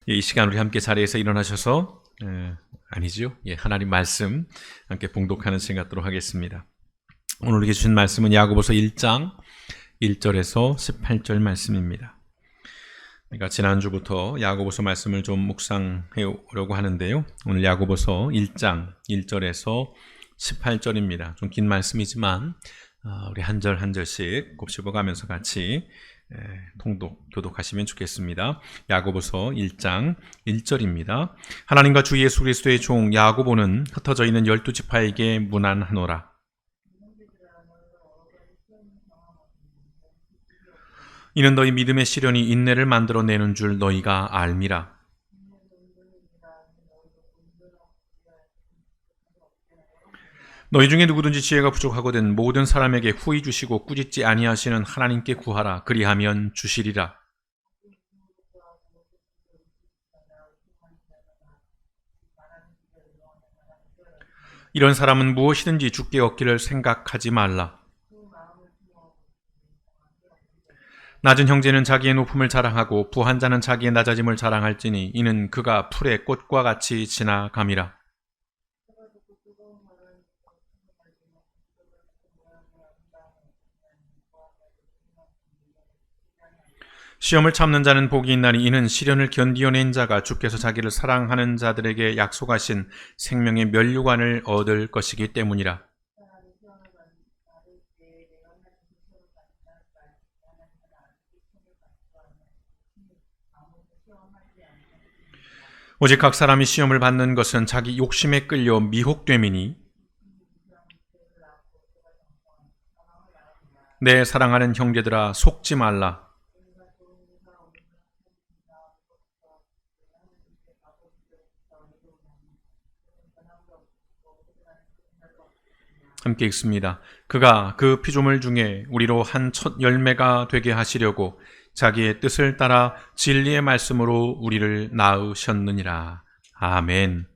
이 시간 우리 함께 자리에서 일어나셔서 아니지요? 하나님 말씀 함께 봉독하는 시간 갖도록 하겠습니다. 오늘 우리에게 주신 말씀은 야고보서 1장 1절에서 18절 말씀입니다. 그러니까 지난주부터 야고보서 말씀을 좀 묵상해 오려고 하는데요. 오늘 야고보서 1장 1절에서 18절입니다. 좀 긴 말씀이지만 우리 한 절 한 절씩 곱씹어가면서 같이 교독하시면 좋겠습니다. 야고보서 1장 1절입니다. 하나님과 주 예수 그리스도의 종 야고보는 흩어져 있는 12지파에게 문안하노라. 이는 너희 믿음의 시련이 인내를 만들어내는 줄 너희가 알미라. 너희 중에 누구든지 지혜가 부족하거든 모든 사람에게 후히 주시고 꾸짖지 아니하시는 하나님께 구하라. 그리하면 주시리라. 이런 사람은 무엇이든지 주께 얻기를 생각하지 말라. 낮은 형제는 자기의 높음을 자랑하고 부한 자는 자기의 낮아짐을 자랑할지니 이는 그가 풀의 꽃과 같이 지나감이라. 시험을 참는 자는 복이 있나니 이는 시련을 견디어낸 자가 주께서 자기를 사랑하는 자들에게 약속하신 생명의 면류관을 얻을 것이기 때문이라. 오직 각 사람이 시험을 받는 것은 자기 욕심에 끌려 미혹됨이니 내 사랑하는 형제들아 속지 말라. 함께 읽습니다. 그가 그 피조물 중에 우리로 한 첫 열매가 되게 하시려고 자기의 뜻을 따라 진리의 말씀으로 우리를 낳으셨느니라. 아멘.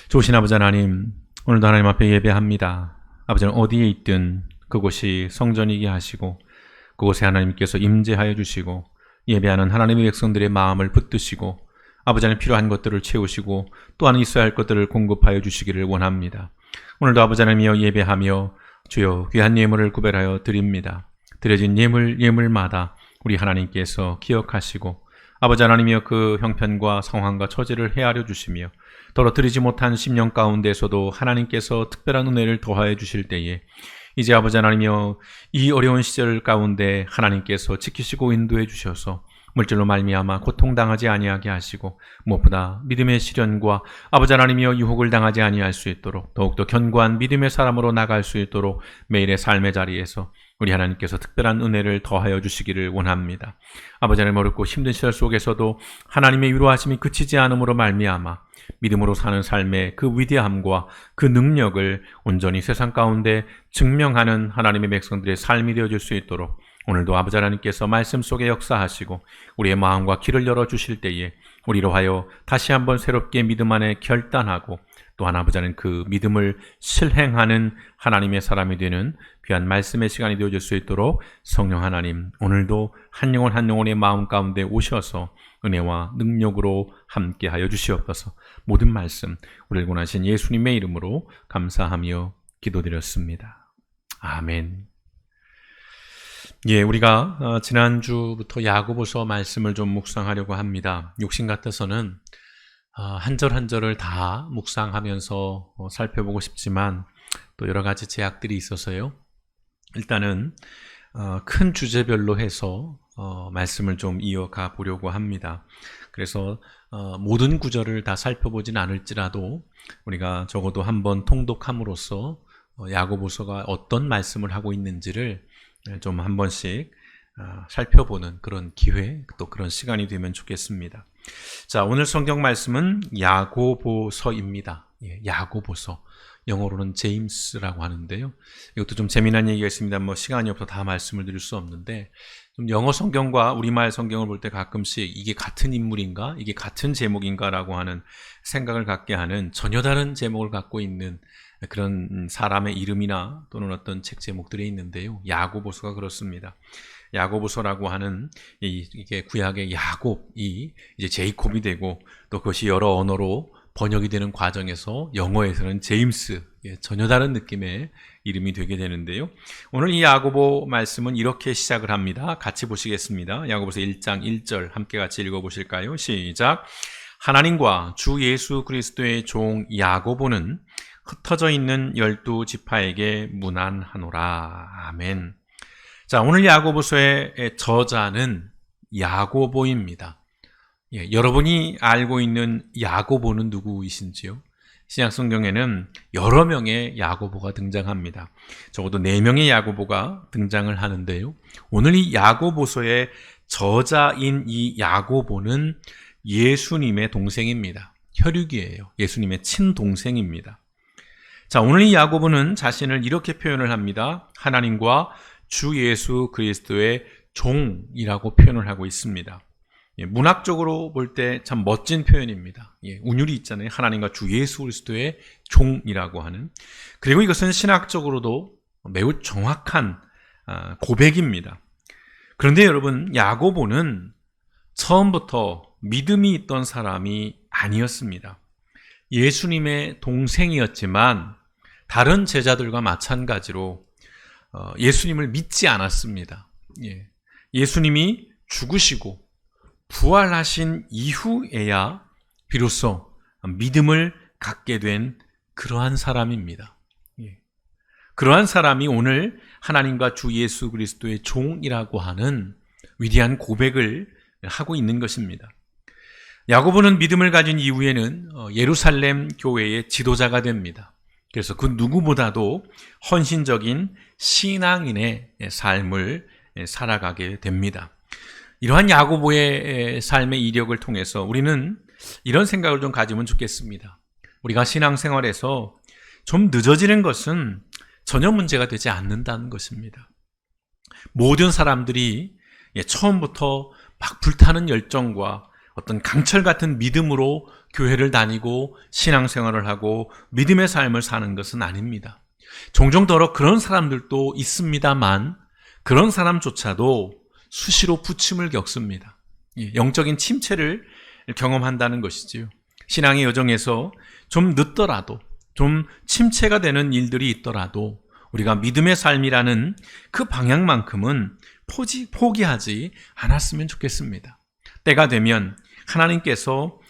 좋으신 아버지 하나님, 오늘도 하나님 앞에 예배합니다. 아버지는 어디에 있든 그곳이 성전이게 하시고 그곳에 하나님께서 임재하여 주시고 예배하는 하나님의 백성들의 마음을 붙드시고 아버지 하나님 필요한 것들을 채우시고 또한 있어야 할 것들을 공급하여 주시기를 원합니다. 오늘도 아버지 하나님이여 예배하며 주여 귀한 예물을 구별하여 드립니다. 드려진 예물마다 우리 하나님께서 기억하시고 아버지 하나님이여 그 형편과 상황과 처지를 헤아려 주시며 더러 드리지 못한 심령 가운데서도 하나님께서 특별한 은혜를 더하여 주실 때에 이제 아버지 하나님이여 이 어려운 시절 가운데 하나님께서 지키시고 인도해 주셔서 물질로 말미암아 고통당하지 아니하게 하시고 무엇보다 믿음의 시련과 아버지 하나님이여 유혹을 당하지 아니할 수 있도록 더욱더 견고한 믿음의 사람으로 나갈 수 있도록 매일의 삶의 자리에서 우리 하나님께서 특별한 은혜를 더하여 주시기를 원합니다. 아버지 하나님 어렵고 힘든 시절 속에서도 하나님의 위로하심이 그치지 않음으로 말미암아 믿음으로 사는 삶의 그 위대함과 그 능력을 온전히 세상 가운데 증명하는 하나님의 백성들의 삶이 되어질 수 있도록 오늘도 아버지 하나님께서 말씀 속에 역사하시고 우리의 마음과 길을 열어주실 때에 우리로 하여 다시 한번 새롭게 믿음 안에 결단하고 또한 아버지 하나님 그 믿음을 실행하는 하나님의 사람이 되는 귀한 말씀의 시간이 되어질 수 있도록 성령 하나님 오늘도 한 영혼 한 영혼의 마음 가운데 오셔서 은혜와 능력으로 함께하여 주시옵소서. 모든 말씀 우리를 원하신 예수님의 이름으로 감사하며 기도드렸습니다. 아멘. 우리가 지난주부터 야고보서 말씀을 좀 묵상하려고 합니다. 욕심 같아서는 한 절 한 절을 다 묵상하면서 살펴보고 싶지만 또 여러 가지 제약들이 있어서요. 일단은 큰 주제별로 해서 말씀을 좀 이어가 보려고 합니다. 그래서 모든 구절을 다 살펴보진 않을지라도 우리가 적어도 한번 통독함으로써 야고보서가 어떤 말씀을 하고 있는지를 좀 한 번씩 살펴보는 그런 기회 또 그런 시간이 되면 좋겠습니다. 자, 오늘 성경 말씀은 야고보서입니다. 야고보서 영어로는 제임스라고 하는데요. 이것도 좀 재미난 얘기가 있습니다. 시간이 없어 다 말씀을 드릴 수 없는데 좀 영어 성경과 우리말 성경을 볼 때 가끔씩 이게 같은 인물인가? 이게 같은 제목인가라고 하는 생각을 갖게 하는 전혀 다른 제목을 갖고 있는 그런 사람의 이름이나 또는 어떤 책 제목들이 있는데요. 야고보서가 그렇습니다. 야고보서라고 하는 이게 구약의 야곱이 이제 제이콥이 되고 또 그것이 여러 언어로 번역이 되는 과정에서 영어에서는 제임스, 전혀 다른 느낌의 이름이 되게 되는데요. 오늘 이 야고보 말씀은 이렇게 시작을 합니다. 같이 보시겠습니다. 야고보서 1장 1절 함께 같이 읽어보실까요? 시작. 하나님과 주 예수 그리스도의 종 야고보는 흩어져 있는 12지파에게 문안하노라. 아멘. 자, 오늘 야고보서의 저자는 야고보입니다. 여러분이 알고 있는 야고보는 누구이신지요? 신약성경에는 여러 명의 야고보가 등장합니다. 적어도 4명의 야고보가 등장을 하는데요. 오늘 이 야고보서의 저자인 이 야고보는 예수님의 동생입니다. 혈육이에요. 예수님의 친동생입니다. 자, 오늘 이 야고보는 자신을 이렇게 표현을 합니다. 하나님과 주 예수 그리스도의 종이라고 표현을 하고 있습니다. 문학적으로 볼 때 참 멋진 표현입니다. 운율이 있잖아요. 하나님과 주 예수 그리스도의 종이라고 하는. 그리고 이것은 신학적으로도 매우 정확한 고백입니다. 그런데 여러분, 야고보는 처음부터 믿음이 있던 사람이 아니었습니다. 예수님의 동생이었지만 다른 제자들과 마찬가지로 예수님을 믿지 않았습니다. 예수님이 죽으시고 부활하신 이후에야 비로소 믿음을 갖게 된 그러한 사람입니다. 그러한 사람이 오늘 하나님과 주 예수 그리스도의 종이라고 하는 위대한 고백을 하고 있는 것입니다. 야고보는 믿음을 가진 이후에는 예루살렘 교회의 지도자가 됩니다. 그래서 그 누구보다도 헌신적인 신앙인의 삶을 살아가게 됩니다. 이러한 야고보의 삶의 이력을 통해서 우리는 이런 생각을 좀 가지면 좋겠습니다. 우리가 신앙생활에서 좀 늦어지는 것은 전혀 문제가 되지 않는다는 것입니다. 모든 사람들이 처음부터 막 불타는 열정과 어떤 강철 같은 믿음으로 교회를 다니고 신앙생활을 하고 믿음의 삶을 사는 것은 아닙니다. 종종 더러 그런 사람들도 있습니다만 그런 사람조차도 수시로 부침을 겪습니다. 영적인 침체를 경험한다는 것이지요. 신앙의 여정에서 좀 늦더라도 좀 침체가 되는 일들이 있더라도 우리가 믿음의 삶이라는 그 방향만큼은 포기하지 않았으면 좋겠습니다. 때가 되면 하나님께서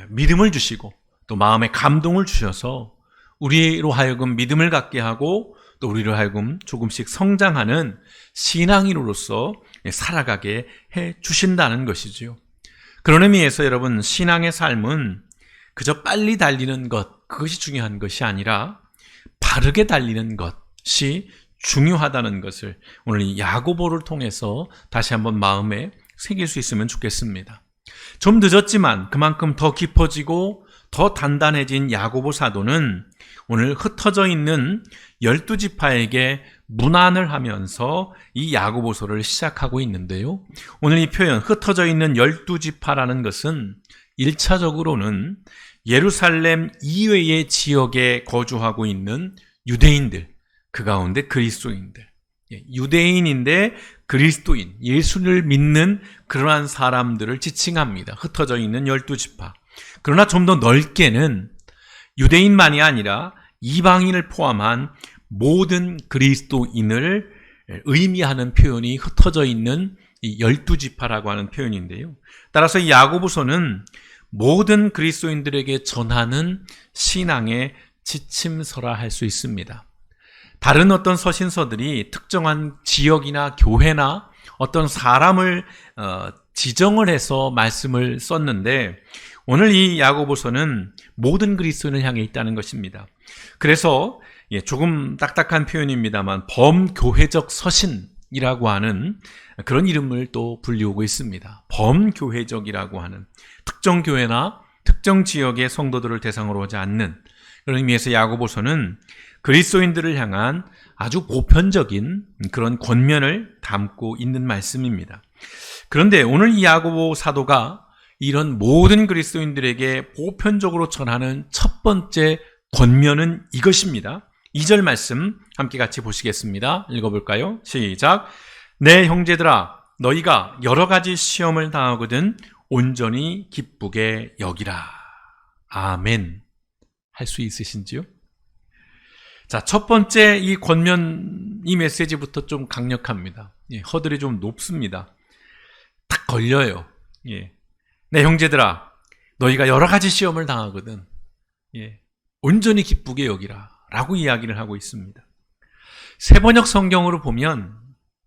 믿음을 주시고 또 마음에 감동을 주셔서 우리로 하여금 믿음을 갖게 하고 또 우리로 하여금 조금씩 성장하는 신앙인으로서 살아가게 해 주신다는 것이지요. 그런 의미에서 여러분, 신앙의 삶은 그저 빨리 달리는 것, 그것이 중요한 것이 아니라 바르게 달리는 것이 중요하다는 것을 오늘 이 야고보를 통해서 다시 한번 마음에 새길 수 있으면 좋겠습니다. 좀 늦었지만 그만큼 더 깊어지고 더 단단해진 야고보 사도는 오늘 흩어져 있는 12지파에게 문안을 하면서 이 야고보서를 시작하고 있는데요. 오늘 이 표현 흩어져 있는 12지파라는 것은 1차적으로는 예루살렘 이외의 지역에 거주하고 있는 유대인들, 그 가운데 그리스도인들, 유대인인데 그리스도인, 예수를 믿는 그러한 사람들을 지칭합니다. 흩어져 있는 12지파. 그러나 좀 더 넓게는 유대인만이 아니라 이방인을 포함한 모든 그리스도인을 의미하는 표현이 흩어져 있는 이 12지파라고 하는 표현인데요. 따라서 이 야고보서는 모든 그리스도인들에게 전하는 신앙의 지침서라 할 수 있습니다. 다른 어떤 서신서들이 특정한 지역이나 교회나 어떤 사람을 지정을 해서 말씀을 썼는데 오늘 이 야고보서는 모든 그리스도인을 향해 있다는 것입니다. 그래서 조금 딱딱한 표현입니다만 범교회적 서신이라고 하는 그런 이름을 또 불리우고 있습니다. 범교회적이라고 하는 특정 교회나 특정 지역의 성도들을 대상으로 하지 않는 그런 의미에서 야고보서는 그리스도인들을 향한 아주 보편적인 그런 권면을 담고 있는 말씀입니다. 그런데 오늘 이 야고보 사도가 이런 모든 그리스도인들에게 보편적으로 전하는 첫 번째 권면은 이것입니다. 2절 말씀 함께 같이 보시겠습니다. 읽어볼까요? 시작. 내 형제들아, 너희가 여러 가지 시험을 당하거든 온전히 기쁘게 여기라. 아멘. 할 수 있으신지요? 자, 첫 번째 이 권면, 이 메시지부터 좀 강력합니다. 허들이 좀 높습니다. 딱 걸려요. 내 형제들아, 너희가 여러 가지 시험을 당하거든 온전히 기쁘게 여기라 라고 이야기를 하고 있습니다. 세번역 성경으로 보면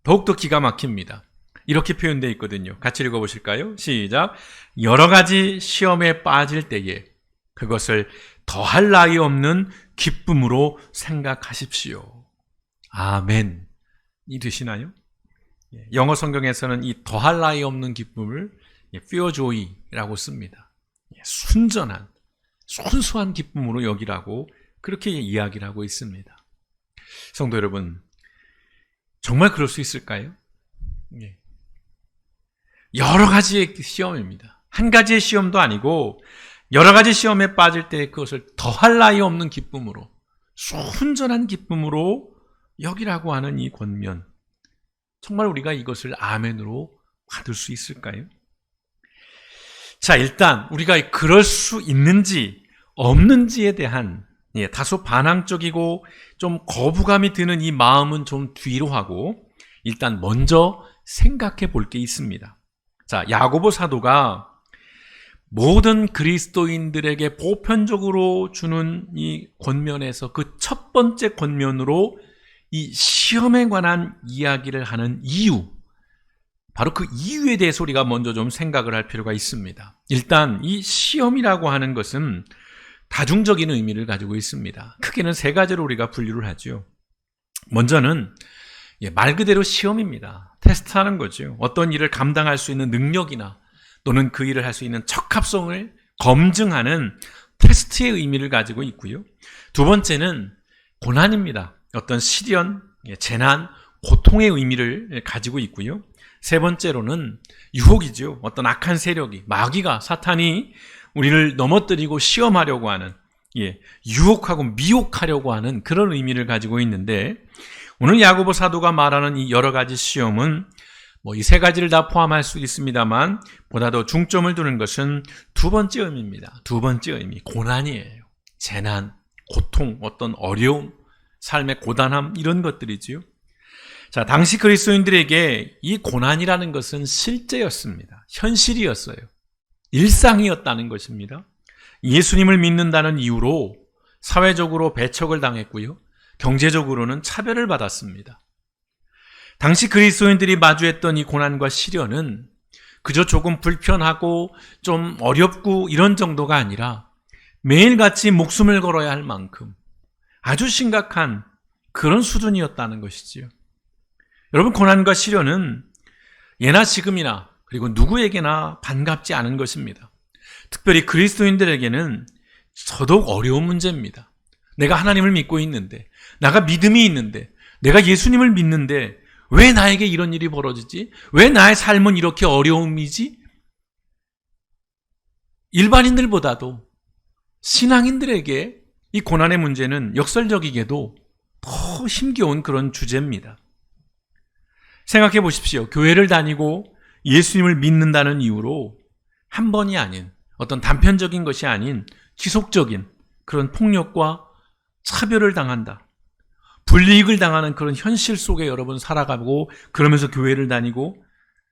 더욱더 기가 막힙니다. 이렇게 표현되어 있거든요. 같이 읽어보실까요? 시작. 여러 가지 시험에 빠질 때에 그것을 더할 나위 없는 기쁨으로 생각하십시오. 아멘. 이 되시나요? 영어 성경에서는 이 더할 나위 없는 기쁨을 fear joy라고 씁니다. 순전한, 순수한 기쁨으로 여기라고 그렇게 이야기를 하고 있습니다. 성도 여러분, 정말 그럴 수 있을까요? 여러 가지의 시험입니다. 한 가지의 시험도 아니고 여러 가지 시험에 빠질 때 그것을 더할 나위 없는 기쁨으로, 순전한 기쁨으로 여기라고 하는 이 권면, 정말 우리가 이것을 아멘으로 받을 수 있을까요? 자, 일단 우리가 그럴 수 있는지 없는지에 대한 다소 반항적이고 좀 거부감이 드는 이 마음은 좀 뒤로 하고 일단 먼저 생각해 볼 게 있습니다. 자, 야고보 사도가 모든 그리스도인들에게 보편적으로 주는 이 권면에서 그 첫 번째 권면으로 이 시험에 관한 이야기를 하는 이유, 바로 그 이유에 대해서 우리가 먼저 좀 생각을 할 필요가 있습니다. 일단 이 시험이라고 하는 것은 다중적인 의미를 가지고 있습니다. 크게는 세 가지로 우리가 분류를 하죠. 먼저는 말 그대로 시험입니다. 테스트하는 거죠. 어떤 일을 감당할 수 있는 능력이나 또는 그 일을 할 수 있는 적합성을 검증하는 테스트의 의미를 가지고 있고요. 두 번째는 고난입니다. 어떤 시련, 재난, 고통의 의미를 가지고 있고요. 세 번째로는 유혹이죠. 어떤 악한 세력이, 마귀가, 사탄이 우리를 넘어뜨리고 시험하려고 하는, 유혹하고 미혹하려고 하는 그런 의미를 가지고 있는데, 오늘 야고보 사도가 말하는 이 여러 가지 시험은 이 세 가지를 다 포함할 수 있습니다만 보다 더 중점을 두는 것은 두 번째 의미입니다. 두 번째 의미, 고난이에요. 재난, 고통, 어떤 어려움, 삶의 고단함, 이런 것들이지요. 자, 당시 그리스도인들에게 이 고난이라는 것은 실제였습니다. 현실이었어요. 일상이었다는 것입니다. 예수님을 믿는다는 이유로 사회적으로 배척을 당했고요. 경제적으로는 차별을 받았습니다. 당시 그리스도인들이 마주했던 이 고난과 시련은 그저 조금 불편하고 좀 어렵고 이런 정도가 아니라 매일같이 목숨을 걸어야 할 만큼 아주 심각한 그런 수준이었다는 것이지요. 여러분, 고난과 시련은 예나 지금이나 그리고 누구에게나 반갑지 않은 것입니다. 특별히 그리스도인들에게는 더더욱 어려운 문제입니다. 내가 하나님을 믿고 있는데, 내가 믿음이 있는데, 내가 예수님을 믿는데 왜 나에게 이런 일이 벌어지지? 왜 나의 삶은 이렇게 어려움이지? 일반인들보다도 신앙인들에게 이 고난의 문제는 역설적이게도 더 힘겨운 그런 주제입니다. 생각해 보십시오. 교회를 다니고 예수님을 믿는다는 이유로 한 번이 아닌, 어떤 단편적인 것이 아닌 지속적인 그런 폭력과 차별을 당한다. 불이익을 당하는 그런 현실 속에 여러분 살아가고 그러면서 교회를 다니고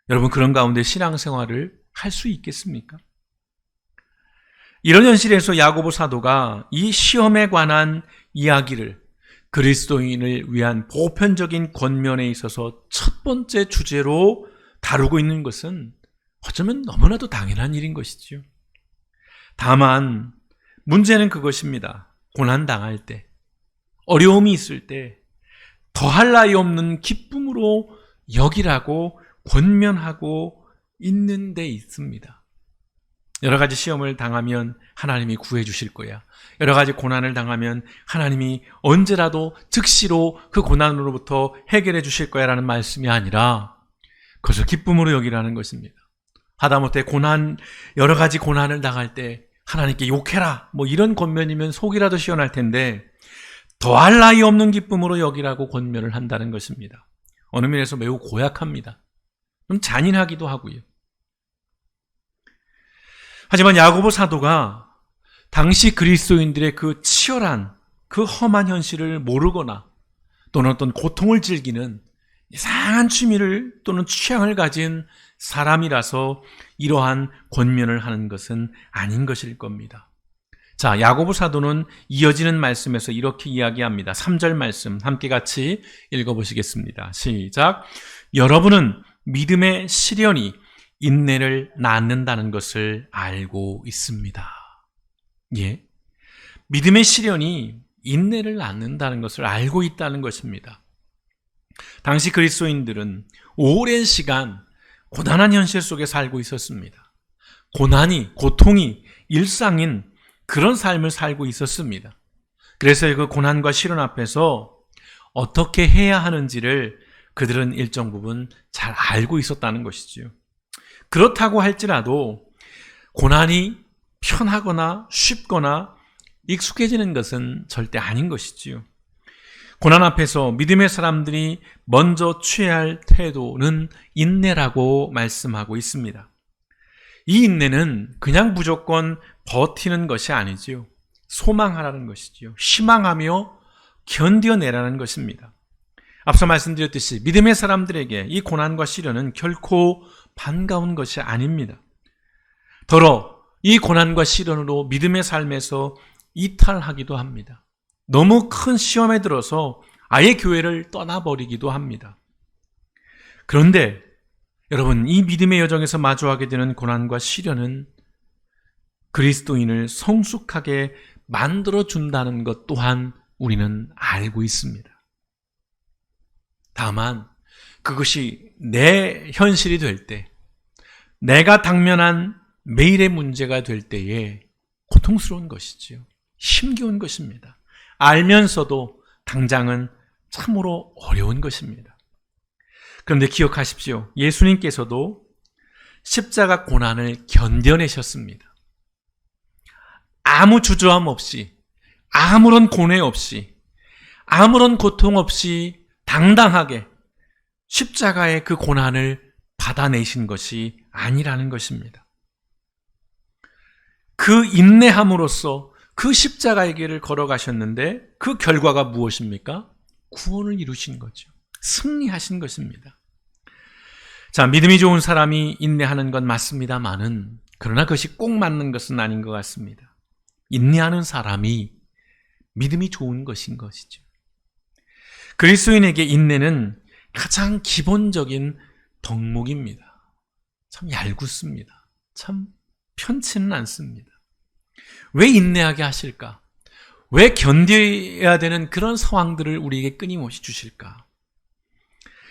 여러분 그런 가운데 신앙생활을 할 수 있겠습니까? 이런 현실에서 야고보 사도가 이 시험에 관한 이야기를 그리스도인을 위한 보편적인 권면에 있어서 첫 번째 주제로 다루고 있는 것은 어쩌면 너무나도 당연한 일인 것이지요. 다만 문제는 그것입니다. 고난당할 때, 어려움이 있을 때 더할 나위 없는 기쁨으로 여기라고 권면하고 있는 데 있습니다. 여러 가지 시험을 당하면 하나님이 구해 주실 거야. 여러 가지 고난을 당하면 하나님이 언제라도 즉시로 그 고난으로부터 해결해 주실 거야 라는 말씀이 아니라 그것을 기쁨으로 여기라는 것입니다. 하다못해 여러 가지 고난을 당할 때 하나님께 욕해라 이런 권면이면 속이라도 시원할 텐데 더할 나위 없는 기쁨으로 여기라고 권면을 한다는 것입니다. 어느 면에서 매우 고약합니다. 좀 잔인하기도 하고요. 하지만 야고보 사도가 당시 그리스도인들의 그 치열한, 그 험한 현실을 모르거나 또는 어떤 고통을 즐기는 이상한 취미를 또는 취향을 가진 사람이라서 이러한 권면을 하는 것은 아닌 것일 겁니다. 자, 야고보 사도는 이어지는 말씀에서 이렇게 이야기합니다. 3절 말씀 함께 같이 읽어보시겠습니다. 시작. 여러분은 믿음의 시련이 인내를 낳는다는 것을 알고 있습니다. 예, 믿음의 시련이 인내를 낳는다는 것을 알고 있다는 것입니다. 당시 그리스도인들은 오랜 시간 고단한 현실 속에 살고 있었습니다. 고난이, 고통이 일상인 그런 삶을 살고 있었습니다. 그래서 그 고난과 시련 앞에서 어떻게 해야 하는지를 그들은 일정 부분 잘 알고 있었다는 것이지요. 그렇다고 할지라도 고난이 편하거나 쉽거나 익숙해지는 것은 절대 아닌 것이지요. 고난 앞에서 믿음의 사람들이 먼저 취해야 할 태도는 인내라고 말씀하고 있습니다. 이 인내는 그냥 무조건 버티는 것이 아니지요. 소망하라는 것이지요. 희망하며 견뎌내라는 것입니다. 앞서 말씀드렸듯이 믿음의 사람들에게 이 고난과 시련은 결코 반가운 것이 아닙니다. 더러 이 고난과 시련으로 믿음의 삶에서 이탈하기도 합니다. 너무 큰 시험에 들어서 아예 교회를 떠나버리기도 합니다. 그런데 여러분, 이 믿음의 여정에서 마주하게 되는 고난과 시련은 그리스도인을 성숙하게 만들어준다는 것 또한 우리는 알고 있습니다. 다만 그것이 내 현실이 될 때, 내가 당면한 매일의 문제가 될 때에 고통스러운 것이지요. 힘겨운 것입니다. 알면서도 당장은 참으로 어려운 것입니다. 그런데 기억하십시오. 예수님께서도 십자가 고난을 견뎌내셨습니다. 아무 주저함 없이, 아무런 고뇌 없이, 아무런 고통 없이 당당하게 십자가의 그 고난을 받아내신 것이 아니라는 것입니다. 그 인내함으로써 그 십자가의 길을 걸어가셨는데 그 결과가 무엇입니까? 구원을 이루신 거죠. 승리하신 것입니다. 자, 믿음이 좋은 사람이 인내하는 건 맞습니다만은 그러나 그것이 꼭 맞는 것은 아닌 것 같습니다. 인내하는 사람이 믿음이 좋은 것인 것이죠. 그리스도인에게 인내는 가장 기본적인 덕목입니다. 참 얄궂습니다. 참 편치는 않습니다. 왜 인내하게 하실까? 왜 견뎌야 되는 그런 상황들을 우리에게 끊임없이 주실까?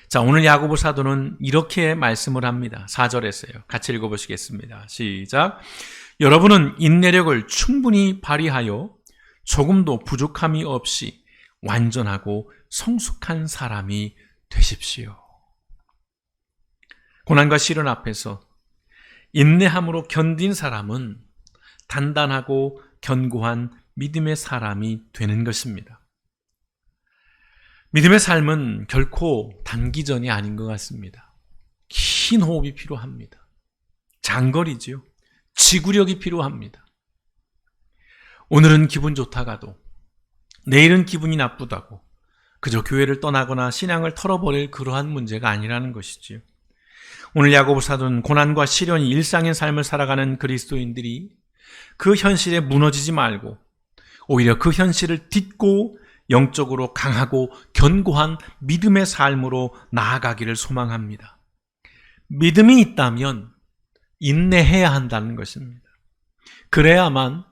자, 오늘 야고보 사도는 이렇게 말씀을 합니다. 4절에서요. 같이 읽어보시겠습니다. 시작. 여러분은 인내력을 충분히 발휘하여 조금도 부족함이 없이 완전하고 성숙한 사람이 되십시오. 고난과 시련 앞에서 인내함으로 견딘 사람은 단단하고 견고한 믿음의 사람이 되는 것입니다. 믿음의 삶은 결코 단기전이 아닌 것 같습니다. 긴 호흡이 필요합니다. 장거리지요. 지구력이 필요합니다. 오늘은 기분 좋다가도 내일은 기분이 나쁘다고 그저 교회를 떠나거나 신앙을 털어버릴 그러한 문제가 아니라는 것이지요. 오늘 야고보 사도는 고난과 시련이 일상의 삶을 살아가는 그리스도인들이 그 현실에 무너지지 말고 오히려 그 현실을 딛고 영적으로 강하고 견고한 믿음의 삶으로 나아가기를 소망합니다. 믿음이 있다면 인내해야 한다는 것입니다. 그래야만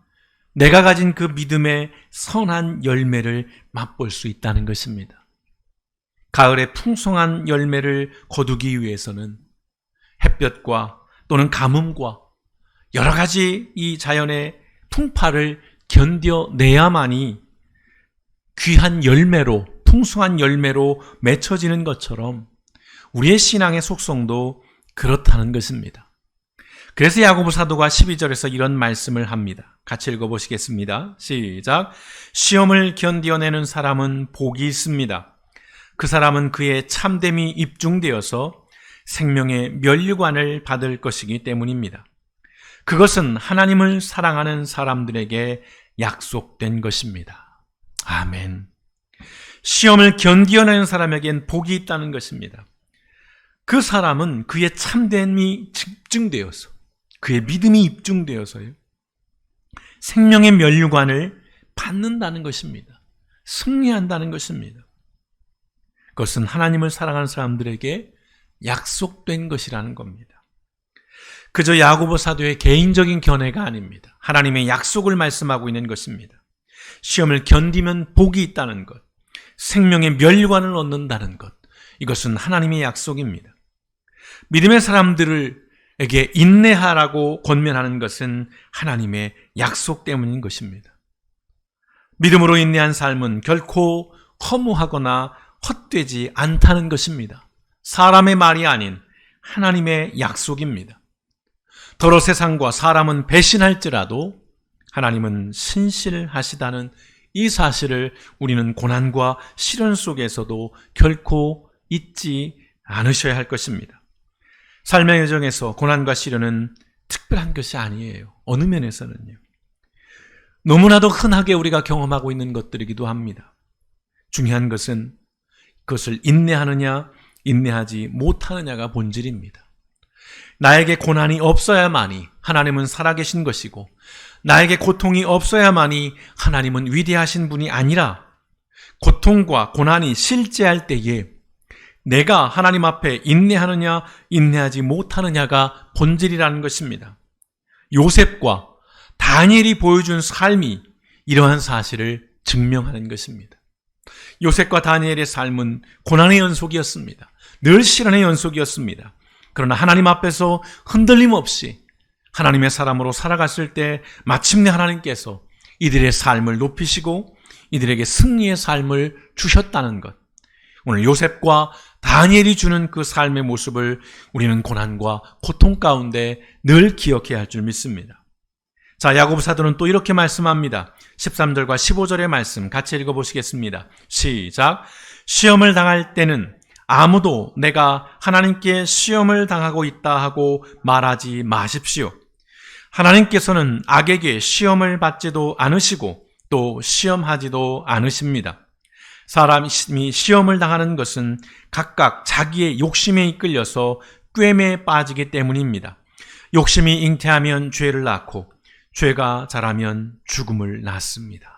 내가 가진 그 믿음의 선한 열매를 맛볼 수 있다는 것입니다. 가을에 풍성한 열매를 거두기 위해서는 햇볕과 또는 가뭄과 여러 가지 이 자연의 풍파를 견뎌내야만이 귀한 열매로, 풍성한 열매로 맺혀지는 것처럼 우리의 신앙의 속성도 그렇다는 것입니다. 그래서 야고보 사도가 12절에서 이런 말씀을 합니다. 같이 읽어보시겠습니다. 시작. 시험을 견뎌내는 사람은 복이 있습니다. 그 사람은 그의 참됨이 입증되어서 생명의 면류관을 받을 것이기 때문입니다. 그것은 하나님을 사랑하는 사람들에게 약속된 것입니다. 아멘. 시험을 견디어내는 사람에겐 복이 있다는 것입니다. 그 사람은 그의 참됨이 입증되어서, 그의 믿음이 입증되어서요, 생명의 면류관을 받는다는 것입니다. 승리한다는 것입니다. 그것은 하나님을 사랑하는 사람들에게 약속된 것이라는 겁니다. 그저 야고보 사도의 개인적인 견해가 아닙니다. 하나님의 약속을 말씀하고 있는 것입니다. 시험을 견디면 복이 있다는 것, 생명의 면류관을 얻는다는 것, 이것은 하나님의 약속입니다. 믿음의 사람들에게 인내하라고 권면하는 것은 하나님의 약속 때문인 것입니다. 믿음으로 인내한 삶은 결코 허무하거나 헛되지 않다는 것입니다. 사람의 말이 아닌 하나님의 약속입니다. 더러 세상과 사람은 배신할지라도 하나님은 신실하시다는 이 사실을 우리는 고난과 시련 속에서도 결코 잊지 않으셔야 할 것입니다. 삶의 여정에서 고난과 시련은 특별한 것이 아니에요. 어느 면에서는요. 너무나도 흔하게 우리가 경험하고 있는 것들이기도 합니다. 중요한 것은 그것을 인내하느냐, 인내하지 못하느냐가 본질입니다. 나에게 고난이 없어야만이 하나님은 살아계신 것이고, 나에게 고통이 없어야만이 하나님은 위대하신 분이 아니라, 고통과 고난이 실제할 때에 내가 하나님 앞에 인내하느냐, 인내하지 못하느냐가 본질이라는 것입니다. 요셉과 다니엘이 보여준 삶이 이러한 사실을 증명하는 것입니다. 요셉과 다니엘의 삶은 고난의 연속이었습니다. 늘 시련의 연속이었습니다. 그러나 하나님 앞에서 흔들림 없이 하나님의 사람으로 살아갔을 때 마침내 하나님께서 이들의 삶을 높이시고 이들에게 승리의 삶을 주셨다는 것. 오늘 요셉과 다니엘이 주는 그 삶의 모습을 우리는 고난과 고통 가운데 늘 기억해야 할 줄 믿습니다. 자, 야고보 사도는 또 이렇게 말씀합니다. 13절과 15절의 말씀 같이 읽어보시겠습니다. 시작. 시험을 당할 때는 아무도 내가 하나님께 시험을 당하고 있다 하고 말하지 마십시오. 하나님께서는 악에게 시험을 받지도 않으시고 또 시험하지도 않으십니다. 사람이 시험을 당하는 것은 각각 자기의 욕심에 이끌려서 꿰매에 빠지기 때문입니다. 욕심이 잉태하면 죄를 낳고 죄가 자라면 죽음을 낳습니다.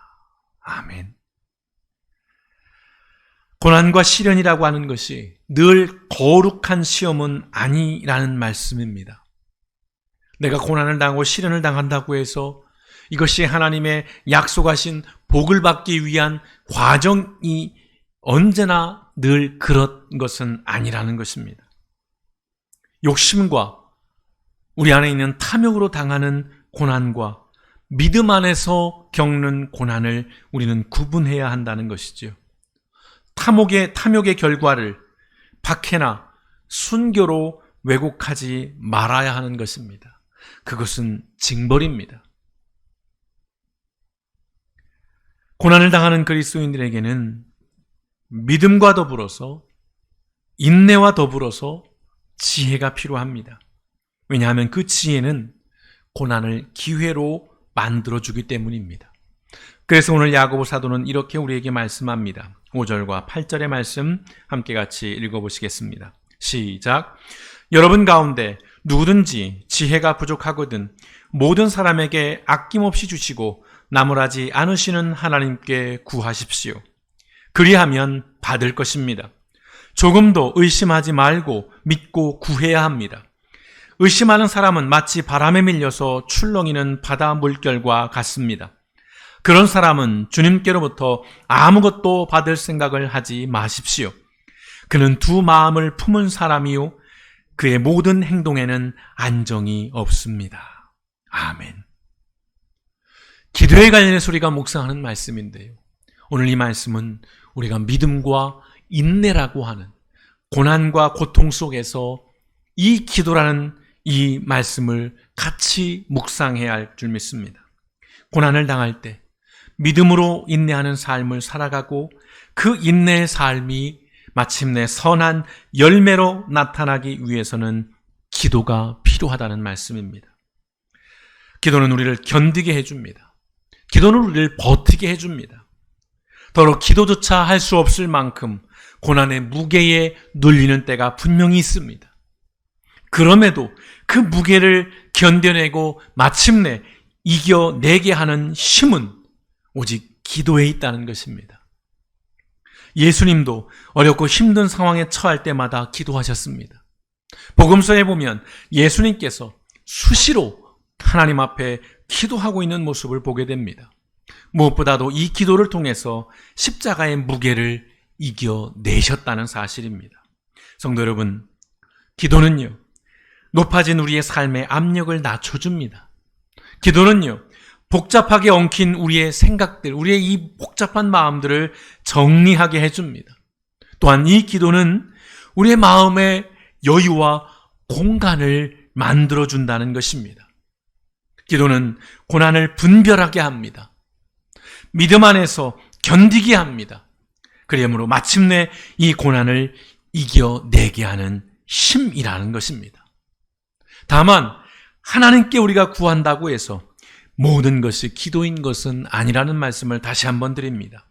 아멘. 고난과 시련이라고 하는 것이 늘 거룩한 시험은 아니라는 말씀입니다. 내가 고난을 당하고 시련을 당한다고 해서 이것이 하나님의 약속하신 복을 받기 위한 과정이 언제나 늘 그런 것은 아니라는 것입니다. 욕심과 우리 안에 있는 탐욕으로 당하는 고난과 믿음 안에서 겪는 고난을 우리는 구분해야 한다는 것이죠. 탐욕의 결과를 박해나 순교로 왜곡하지 말아야 하는 것입니다. 그것은 징벌입니다. 고난을 당하는 그리스도인들에게는 믿음과 더불어서 인내와 더불어서 지혜가 필요합니다. 왜냐하면 그 지혜는 고난을 기회로 만들어주기 때문입니다. 그래서 오늘 야고보 사도는 이렇게 우리에게 말씀합니다. 5절과 8절의 말씀 함께 같이 읽어보시겠습니다. 시작. 여러분 가운데 누구든지 지혜가 부족하거든 모든 사람에게 아낌없이 주시고 나무라지 않으시는 하나님께 구하십시오. 그리하면 받을 것입니다. 조금도 의심하지 말고 믿고 구해야 합니다. 의심하는 사람은 마치 바람에 밀려서 출렁이는 바다 물결과 같습니다. 그런 사람은 주님께로부터 아무것도 받을 생각을 하지 마십시오. 그는 두 마음을 품은 사람이요 그의 모든 행동에는 안정이 없습니다. 아멘. 기도에 관련해서 우리가 묵상하는 말씀인데요. 오늘 이 말씀은 우리가 믿음과 인내라고 하는 고난과 고통 속에서 이 기도라는 이 말씀을 같이 묵상해야 할 줄 믿습니다. 고난을 당할 때 믿음으로 인내하는 삶을 살아가고 그 인내의 삶이 마침내 선한 열매로 나타나기 위해서는 기도가 필요하다는 말씀입니다. 기도는 우리를 견디게 해줍니다. 기도는 우리를 버티게 해줍니다. 더러 기도조차 할 수 없을 만큼 고난의 무게에 눌리는 때가 분명히 있습니다. 그럼에도 그 무게를 견뎌내고 마침내 이겨내게 하는 힘은 오직 기도에 있다는 것입니다. 예수님도 어렵고 힘든 상황에 처할 때마다 기도하셨습니다. 복음서에 보면 예수님께서 수시로 하나님 앞에 기도하고 있는 모습을 보게 됩니다. 무엇보다도 이 기도를 통해서 십자가의 무게를 이겨내셨다는 사실입니다. 성도 여러분, 기도는요, 높아진 우리의 삶의 압력을 낮춰줍니다. 기도는요, 복잡하게 엉킨 우리의 생각들, 우리의 이 복잡한 마음들을 정리하게 해줍니다. 또한 이 기도는 우리의 마음의 여유와 공간을 만들어준다는 것입니다. 기도는 고난을 분별하게 합니다. 믿음 안에서 견디게 합니다. 그러므로 마침내 이 고난을 이겨내게 하는 힘이라는 것입니다. 다만 하나님께 우리가 구한다고 해서 모든 것이 기도인 것은 아니라는 말씀을 다시 한번 드립니다.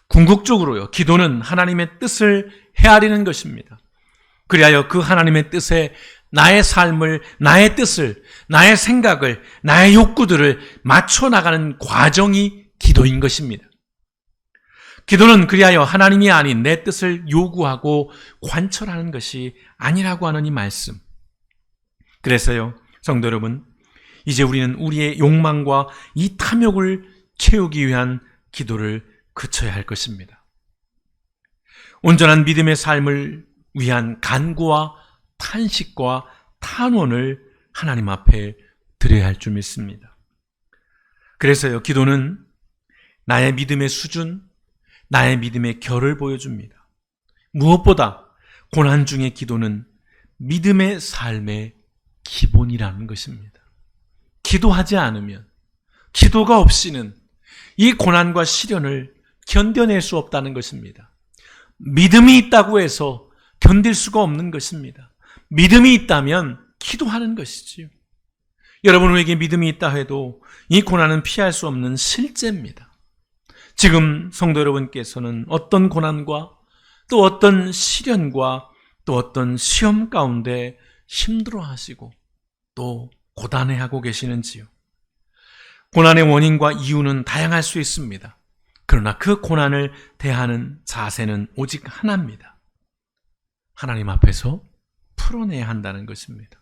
궁극적으로요, 기도는 하나님의 뜻을 헤아리는 것입니다. 그리하여 그 하나님의 뜻에 나의 삶을, 나의 뜻을, 나의 생각을, 나의 욕구들을 맞춰 나가는 과정이 기도인 것입니다. 기도는 그리하여 하나님이 아닌 내 뜻을 요구하고 관철하는 것이 아니라고 하는 이 말씀. 그래서요, 성도 여러분, 이제 우리는 우리의 욕망과 이 탐욕을 채우기 위한 기도를 그쳐야 할 것입니다. 온전한 믿음의 삶을 위한 간구와 탄식과 탄원을 하나님 앞에 드려야 할 줄 믿습니다. 그래서요, 기도는 나의 믿음의 수준, 나의 믿음의 결을 보여줍니다. 무엇보다 고난 중의 기도는 믿음의 삶의 기본이라는 것입니다. 기도하지 않으면, 기도가 없이는 이 고난과 시련을 견뎌낼 수 없다는 것입니다. 믿음이 있다고 해서 견딜 수가 없는 것입니다. 믿음이 있다면 기도하는 것이지요. 여러분에게 믿음이 있다 해도 이 고난은 피할 수 없는 실제입니다. 지금 성도 여러분께서는 어떤 고난과 또 어떤 시련과 또 어떤 시험 가운데 힘들어하시고 또 고단해하고 계시는지요? 고난의 원인과 이유는 다양할 수 있습니다. 그러나 그 고난을 대하는 자세는 오직 하나입니다. 하나님 앞에서 풀어내야 한다는 것입니다.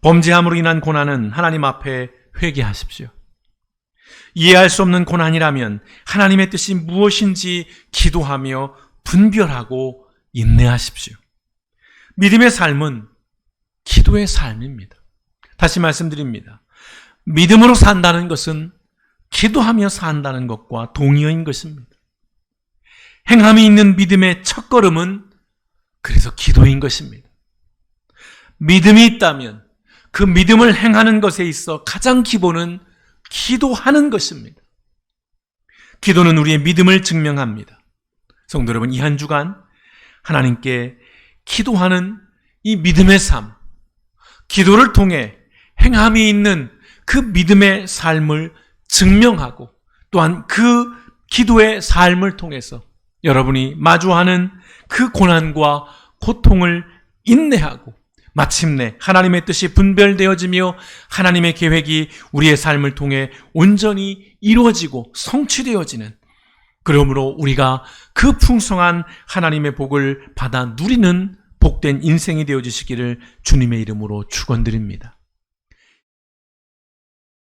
범죄함으로 인한 고난은 하나님 앞에 회개하십시오. 이해할 수 없는 고난이라면 하나님의 뜻이 무엇인지 기도하며 분별하고 인내하십시오. 믿음의 삶은 기도의 삶입니다. 다시 말씀드립니다. 믿음으로 산다는 것은 기도하며 산다는 것과 동의어인 것입니다. 행함이 있는 믿음의 첫걸음은 그래서 기도인 것입니다. 믿음이 있다면 그 믿음을 행하는 것에 있어 가장 기본은 기도하는 것입니다. 기도는 우리의 믿음을 증명합니다. 성도 여러분, 이 한 주간 하나님께 기도하는 이 믿음의 삶, 기도를 통해 행함이 있는 그 믿음의 삶을 증명하고 또한 그 기도의 삶을 통해서 여러분이 마주하는 그 고난과 고통을 인내하고 마침내 하나님의 뜻이 분별되어지며 하나님의 계획이 우리의 삶을 통해 온전히 이루어지고 성취되어지는, 그러므로 우리가 그 풍성한 하나님의 복을 받아 누리는 복된 인생이 되어지시기를 주님의 이름으로 축원드립니다.